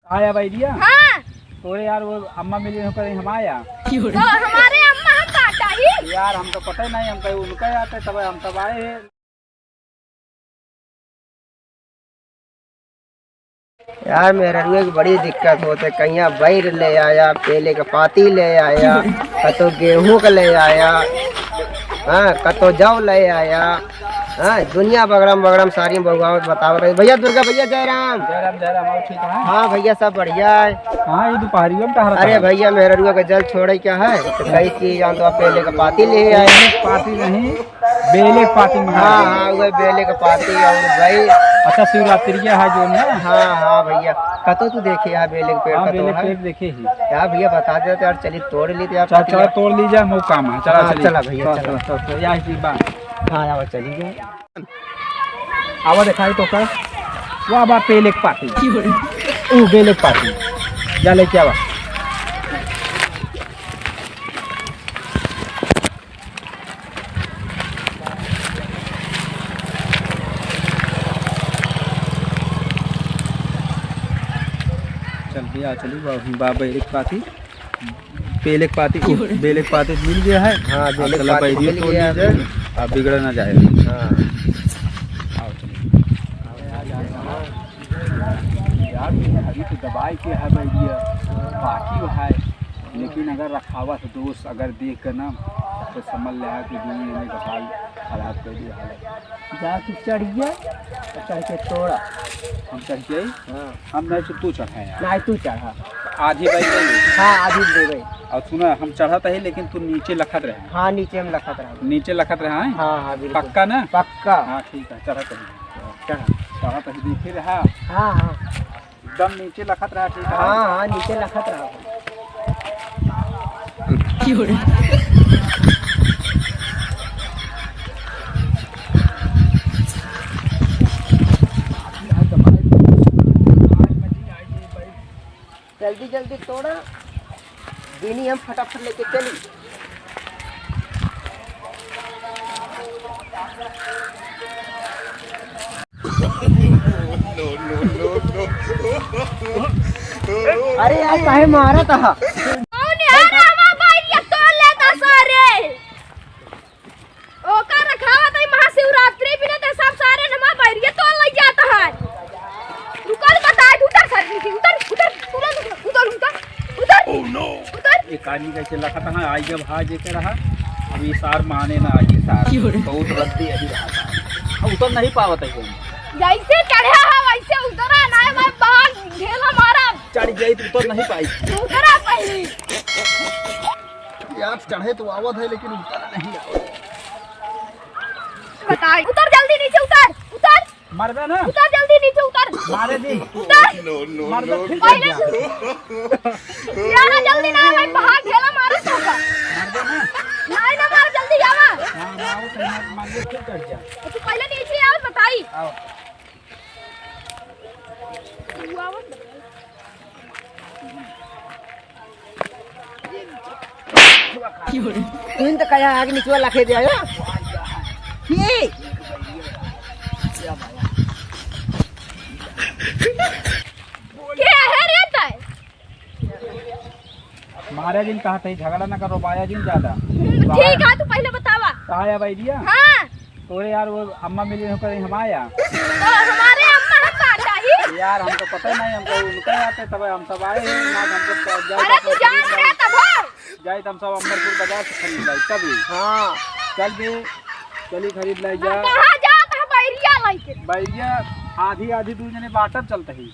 आया भैया। हाँ तोरे यार वो अम्मा मिली होकर हम आया तो हमारे अम्मा हम काटा ही यार, हम तो पता ही नहीं, हम कहीं उनका आते तब हम तब आए हैं। यार मेरे रुए की बड़ी दिक्कत होते, कहीं बैर ले आया, केले का पाती ले आया, कतो गेहूं का ले आया, हाँ कतो जौ ले आया, हाँ दुनिया बगड़म बगड़म सारी बउआ बताओ रही। भैया दुर्गा भैया जयराम। जयराम जयराम, और ठीक है। हाँ भैया सब बढ़िया है। हाँ ये दोपहरियों में कहा अरे भैया मेरे रुआ का जल छोड़े क्या है, तो कई चीज हम तो पेले का पाती ले आए। पाती नहीं, बेले का पाती मंगा। हाँ हाँ वही बेले का पाती और भाई। अच्छा शिवरात्रि है जो ना। हाँ हाँ भैया कतो तू देखे यार बेले के पेड़ हाँ, कतो बेले है पेड़ देखे ही। यार भैया बता देते यार, चलिए तोड़ ली यार। चल चल तोड़ लीजिए, मौका में चला हाँ, चलिए। चला भैया, चल, चला। चल, चल, यहाँ की बात। हाँ यार चलिए। आवा दिखाई तो कर वाह बा पेले की पाती ओ बेले की पाती जा लेके आवा। चल भैया चलिए बा बेले की पाती, पेले की पाती, बेले की पाती मिल गया है। हाँ बेले चला का पाती बैरियो मिल तोड़ गया लीजिए, है। अब बिगड़ ना जाएगा। हाँ आओ चलिए। यार अभी तो दवाई के है भैया, बाकी वो है, लेकिन अगर रखावा तो दोस्त अगर देख कर ना तो समझ ले कि दुनिया में का हाल खराब कर दिया हालत। जा तू चढ़िया तो चढ़ के तोड़ा। हम चढ़ गए, हाँ हम नहीं तो तू चढ़ा यार, नहीं तू चढ़ा। आधी बाई गई। हाँ आधी दे गई। और सुना हम चढ़ा था ही, लेकिन तू नीचे लखत रहे। हाँ नीचे हम लखत रहा। नीचे लखत रहा है। हाँ हाँ बिल्कुल पक्का ना? पक्का। हाँ ठीक है, चढ़ा ही चढ़ा। चढ़ा तो ही देखे रहा, हाँ हाँ एकदम नीचे लखत रहा। ठीक है। हाँ हाँ नीचे लखत रहा। जल्दी जल्दी तोड़ा, बीनी हम फटाफट लेके चली। अरे यार काहे मारा था। कौन यार हमारा बैरिया तोड़ लेता सारे ओका रखावा तो महाशिवरात्रि भी ना तो सब सारे हमारा बैरिया तोड़ ले जाता है। रुकल बता उतर कर दी उतर उतर उतर उतर उतर उतर ओह नो उतर। एक आदमी कैसे लखत है आई जब हाज के रहा, अभी सार माने ना आई सार बहुत रद्दी अभी रहा, उतर नहीं पावत है कोई। जैसे चढ़ा है वैसे उतरा ना मैं बाहर ढेला मारा चढ़ गई तो उतर नहीं पाई उतरा पहले। यार चढ़े तो आवत है लेकिन उतर नहीं आवत। बता उतर जल्दी नीचे उतर उतर मरबे ना, उतर जल्दी नीचे उतर मारे दी उतर मरबे ठीक पहले है। यार जल्दी ना मैं बाहर ढेला मारा तो मरबे ना, नहीं ना मार जल्दी जावा। हां आओ तो मार के चढ़ जा। तू पहले नीचे आओ बताई आओ तू आओ। तू तो कया आगे नीचे लखे दे आयो। ठीक क्या है रे तय मारे दिन कहा था झगड़ा ना करो, पाया दिन ज्यादा। ठीक है तू पहले बतावा। आया भैया। हाँ तोरे यार वो अम्मा मिली होकर हम आया तो हमारे अम्मा हम काटा ही यार, हम तो पता ही नहीं, हम कहीं उनका आते तब हम सब आए हैं ना। हमको अरे तू जान रहे तब हो जाए हम सब अम्बरपुर बाजार से खरीद लाई तभी। हाँ चल भी चली खरीद लाई जा कहाँ जात है बैरिया लेके। भैया, आधी आधी दू जने बाटब चलते ही।